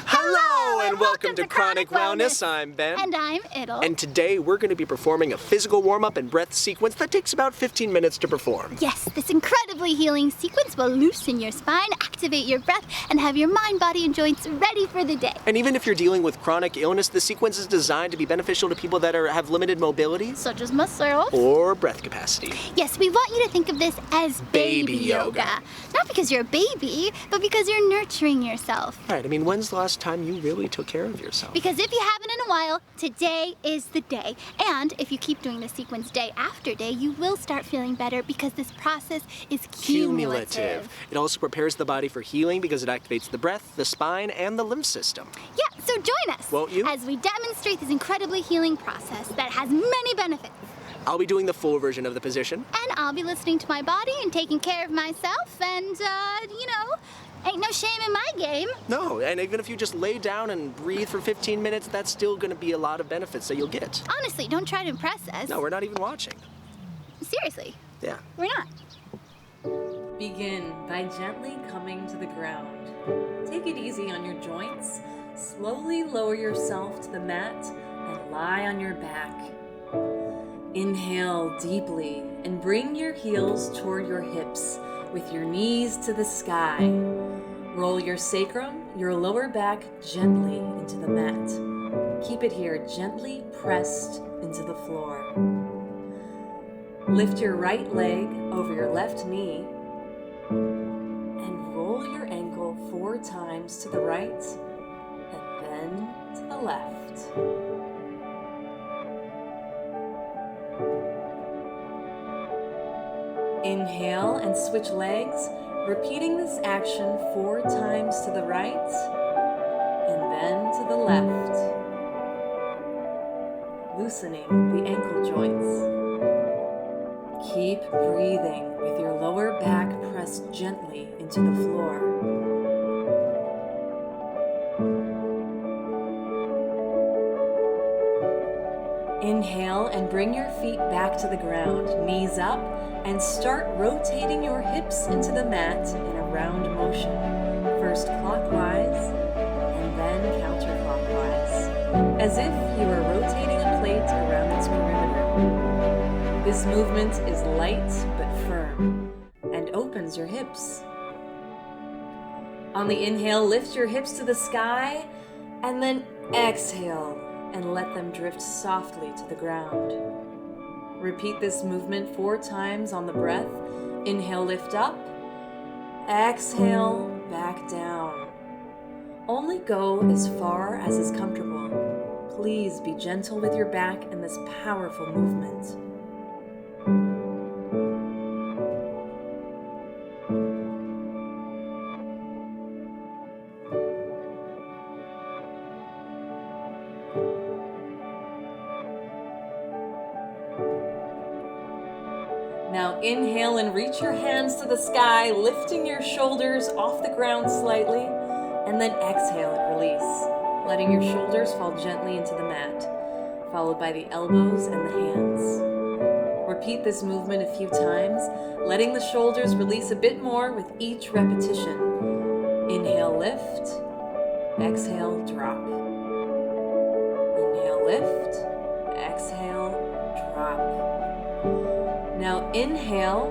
Hello and welcome to Chronic Wellness. I'm Ben. And I'm Idle. And today we're going to be performing a physical warm-up and breath sequence that takes about 15 minutes to perform. Yes, this incredibly healing sequence will loosen your spine, activate your breath, and have your mind, body, and joints ready for the day. And even if you're dealing with chronic illness, the sequence is designed to be beneficial to people that have limited mobility. Such as myself. Or breath capacity. Yes, we want you to think of this as baby yoga. Not because you're a baby, but because you're nurturing yourself. Right, I mean, when's the last time you really took care of yourself? Because if you haven't in a while, today is the day. And if you keep doing the sequence day after day, you will start feeling better because this process is cumulative. It also prepares the body for healing because it activates the breath, the spine, and the lymph system. Yeah, so join us. Won't you? As we demonstrate this incredibly healing process that has many benefits. I'll be doing the full version of the position. And I'll be listening to my body and taking care of myself and, ain't no shame in my game. No, and even if you just lay down and breathe for 15 minutes, that's still going to be a lot of benefits that you'll get. Honestly, don't try to impress us. No, we're not even watching. Seriously. Yeah. We're not. Begin by gently coming to the ground. Take it easy on your joints. Slowly lower yourself to the mat and lie on your back. Inhale deeply and bring your heels toward your hips with your knees to the sky. Roll your sacrum, your lower back gently into the mat. Keep it here gently pressed into the floor. Lift your right leg over your left knee and roll your ankle 4 times to the right and then to the left. Inhale and switch legs, repeating this action 4 times to the right and then to the left. Loosening the ankle joints. Keep breathing with your lower back pressed gently into the floor. Inhale and bring your feet back to the ground, knees up, and start rotating your hips into the mat in a round motion. First clockwise, and then counterclockwise, as if you were rotating a plate around its perimeter. This movement is light but firm, and opens your hips. On the inhale, lift your hips to the sky, and then exhale and let them drift softly to the ground. Repeat this movement 4 times on the breath. Inhale, lift up. Exhale, back down. Only go as far as is comfortable. Please be gentle with your back in this powerful movement. Now inhale and reach your hands to the sky, lifting your shoulders off the ground slightly, and then exhale and release, letting your shoulders fall gently into the mat, followed by the elbows and the hands. Repeat this movement a few times, letting the shoulders release a bit more with each repetition. Inhale, lift. Exhale, drop. Inhale, lift. Exhale, drop. Now inhale,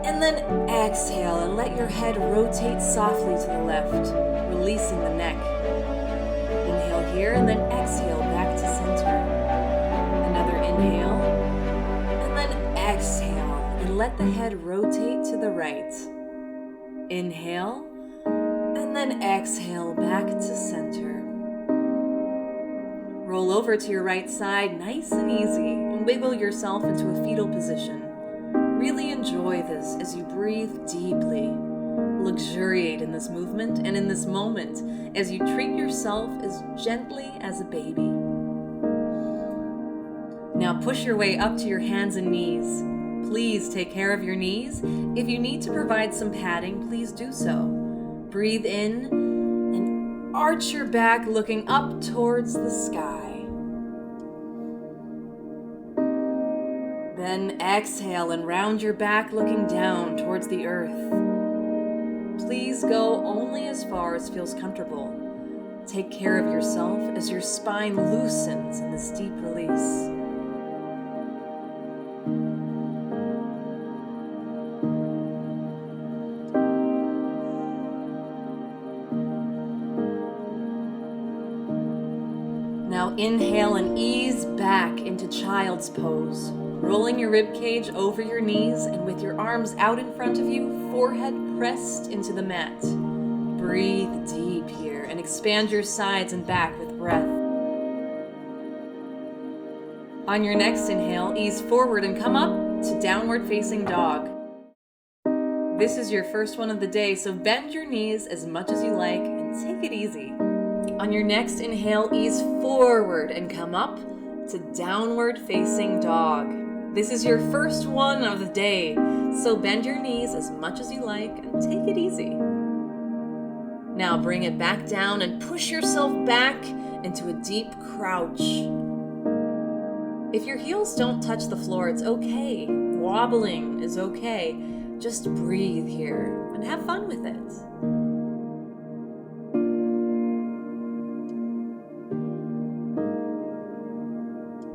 and then exhale, and let your head rotate softly to the left, releasing the neck. Inhale here, and then exhale back to center. Another inhale, and then exhale, and let the head rotate to the right. Inhale, and then exhale back to center. Roll over to your right side, nice and easy, and wiggle yourself into a fetal position. Really enjoy this as you breathe deeply. Luxuriate in this movement and in this moment as you treat yourself as gently as a baby. Now push your way up to your hands and knees. Please take care of your knees. If you need to provide some padding, please do so. Breathe in. Arch your back, looking up towards the sky. Then exhale and round your back, looking down towards the earth. Please go only as far as feels comfortable. Take care of yourself as your spine loosens in this deep release. Now inhale and ease back into child's pose, rolling your rib cage over your knees and with your arms out in front of you, forehead pressed into the mat. Breathe deep here and expand your sides and back with breath. On your next inhale, ease forward and come up to downward facing dog. This is your first one of the day, so bend your knees as much as you like and take it easy. On your next inhale, ease forward and come up to downward facing dog. This is your first one of the day, so bend your knees as much as you like and take it easy. Now bring it back down and push yourself back into a deep crouch. If your heels don't touch the floor, it's okay. Wobbling is okay. Just breathe here and have fun with it.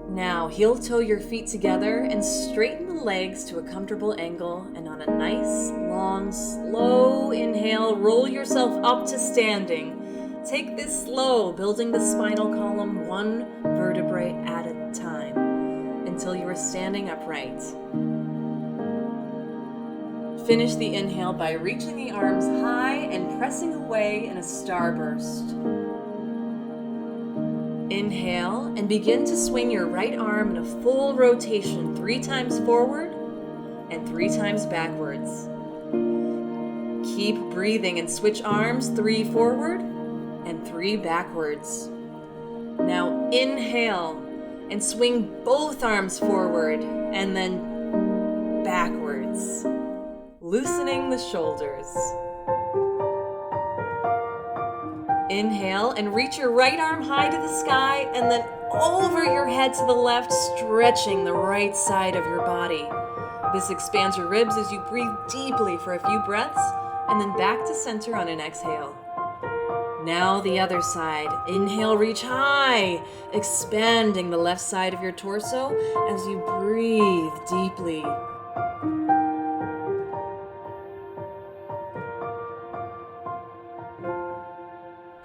Now, heel toe your feet together and straighten the legs to a comfortable angle, and on a nice, long, slow inhale, roll yourself up to standing. Take this slow, building the spinal column one vertebrae at a time until you are standing upright. Finish the inhale by reaching the arms high and pressing away in a starburst. Inhale and begin to swing your right arm in a full rotation 3 times forward and 3 times backwards. Keep breathing and switch arms 3 forward and 3 backwards. Now inhale and swing both arms forward and then backwards, loosening the shoulders. Inhale and reach your right arm high to the sky and then over your head to the left, stretching the right side of your body. This expands your ribs as you breathe deeply for a few breaths and then back to center on an exhale. Now the other side. Inhale, reach high, expanding the left side of your torso as you breathe deeply.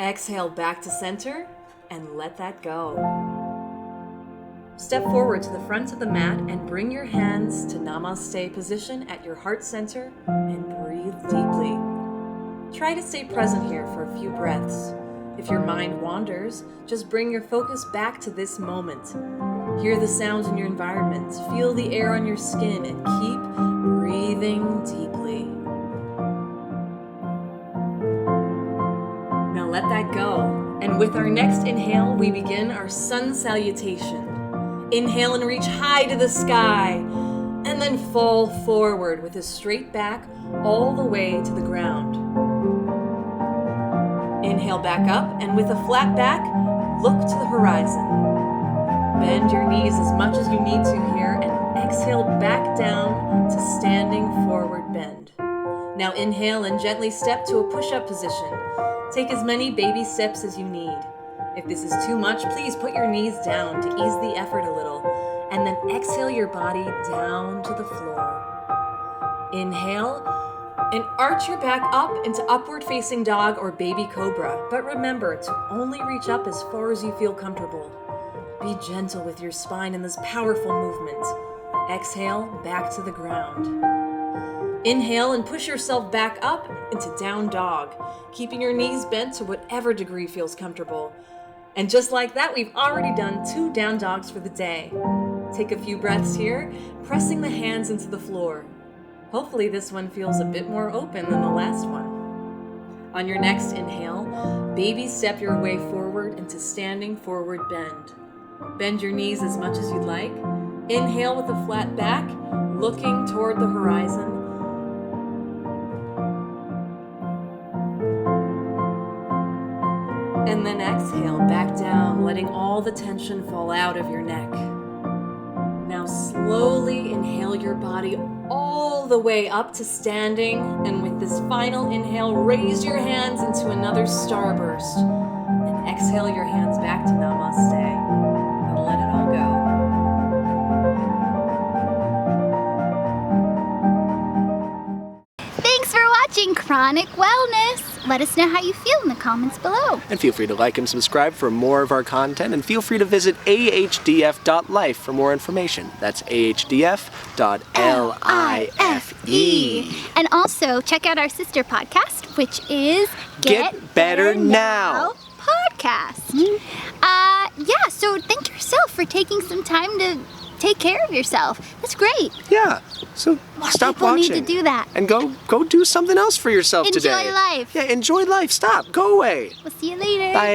Exhale back to center and let that go. Step forward to the front of the mat and bring your hands to Namaste position at your heart center and breathe deeply. Try to stay present here for a few breaths. If your mind wanders, just bring your focus back to this moment. Hear the sounds in your environment, feel the air on your skin, and keep breathing deeply. Now let that go. And with our next inhale, we begin our sun salutation. Inhale and reach high to the sky, and then fall forward with a straight back all the way to the ground. Inhale back up, and with a flat back, look to the horizon. Bend your knees as much as you need to here, and exhale back down to standing forward bend. Now inhale and gently step to a push-up position. Take as many baby steps as you need. If this is too much, please put your knees down to ease the effort a little, and then exhale your body down to the floor. Inhale, and arch your back up into upward facing dog or baby cobra, but remember to only reach up as far as you feel comfortable. Be gentle with your spine in this powerful movement. Exhale, back to the ground. Inhale and push yourself back up into down dog, keeping your knees bent to whatever degree feels comfortable. And just like that, we've already done 2 down dogs for the day. Take a few breaths here, pressing the hands into the floor. Hopefully this one feels a bit more open than the last one. On your next inhale, baby step your way forward into standing forward bend. Bend your knees as much as you'd like. Inhale with a flat back, looking toward the horizon. And then exhale back down, letting all the tension fall out of your neck. Now slowly inhale your body all the way up to standing, and with this final inhale, raise your hands into another starburst. And Exhale your hands back to namaste and let it all go. Thanks for watching Chronic Wellness. Let us know how you feel in the comments below. And feel free to like and subscribe for more of our content, and feel free to visit ahdf.life for more information. That's ahdf.life. And also check out our sister podcast, which is Get Better Now podcast. Yeah, so thank yourself for taking some time to take care of yourself. That's great. Yeah, so stop people watching. need to do that. And go do something else for yourself today. Enjoy life. Yeah, enjoy life. Stop. Go away. We'll see you later. Bye.